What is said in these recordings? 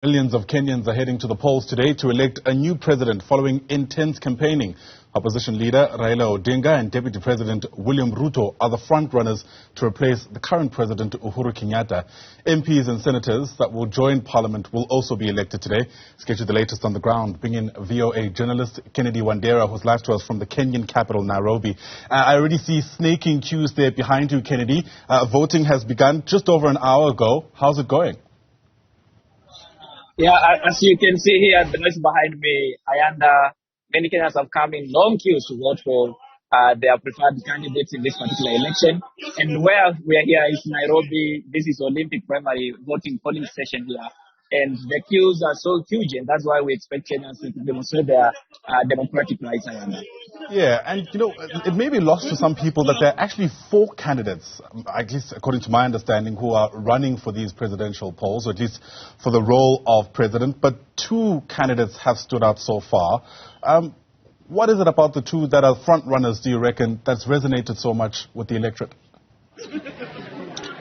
Millions of Kenyans are heading to the polls today to elect a new president following intense campaigning. Opposition leader Raila Odinga and Deputy President William Ruto are the front runners to replace the current President Uhuru Kenyatta. MPs and senators that will join Parliament will also be elected today. Let's get you the latest on the ground. Bring in VOA journalist Kennedy Wandera, who's live to us from the Kenyan capital, Nairobi. I already see snaking queues there behind you, Kennedy. Voting has begun just over an hour ago. How's it going? Yeah, as you can see here, the noise behind me, many Kenyans have come in long queues to vote for their preferred candidates in this particular election. And where we are here is Nairobi. This is Olympic primary voting polling station here. And the queues are so huge, and that's why we expect Kenyans to demonstrate their democratic rights. Yeah, and it may be lost to some people that there are actually 4 candidates, at least according to my understanding, who are running for these presidential polls, or at least for the role of president, but 2 candidates have stood out so far. What is it about the 2 that are front runners, do you reckon, that's resonated so much with the electorate?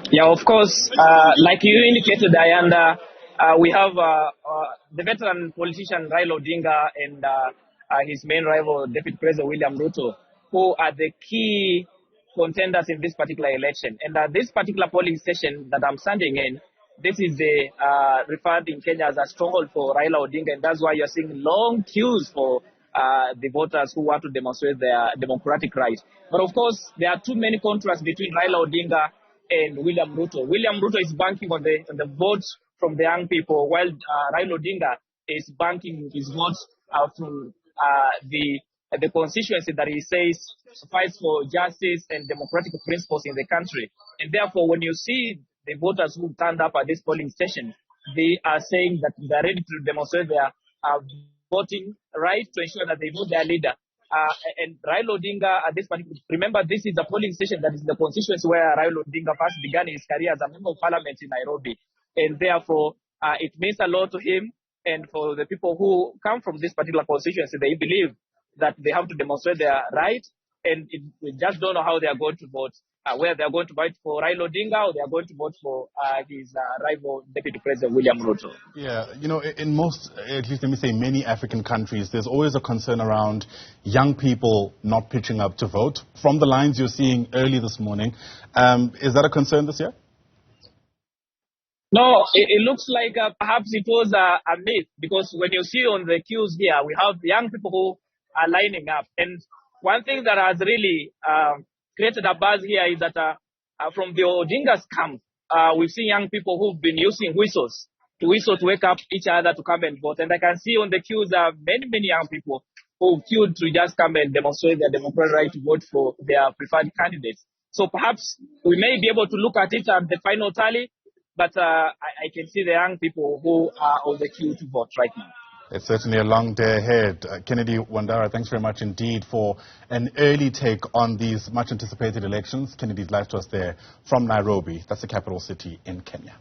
Yeah, of course, like you indicated, Ayanda, we have the veteran politician Raila Odinga and his main rival, Deputy President William Ruto, who are the key contenders in this particular election. And this particular polling station that I'm standing in, this is referred in Kenya as a stronghold for Raila Odinga, and that's why you're seeing long queues for the voters who want to demonstrate their democratic rights. But of course, there are too many contrasts between Raila Odinga and William Ruto. William Ruto is banking on the votes from the young people, while Raila Odinga is banking his votes from the constituency that he says fights for justice and democratic principles in the country. And therefore, when you see the voters who turned up at this polling station, they are saying that they are ready to demonstrate their voting right to ensure that they vote their leader. And Raila Odinga, at this particular, remember, this is a polling station that is the constituency where Raila Odinga first began his career as a member of parliament in Nairobi. And therefore, it means a lot to him. And for the people who come from this particular constituency, they believe that they have to demonstrate their right. And we just don't know how they are going to vote, whether they are going to vote for Raila Odinga or they are going to vote for his rival, Deputy President William Ruto. Yeah, in most, at least let me say many African countries, there's always a concern around young people not pitching up to vote. From the lines you're seeing early this morning, is that a concern this year? No, it looks like perhaps it was a myth, because when you see on the queues here, we have young people who are lining up. And one thing that has really created a buzz here is that from the Odinga's camp, we've seen young people who've been using whistles to wake up each other to come and vote. And I can see on the queues many young people who queued to just come and demonstrate their democratic right to vote for their preferred candidates. So perhaps we may be able to look at it at the final tally, but I can see the young people who are on the queue to vote right now. It's certainly a long day ahead. Kennedy Wandera, thanks very much indeed for an early take on these much anticipated elections. Kennedy's live to us there from Nairobi. That's the capital city in Kenya.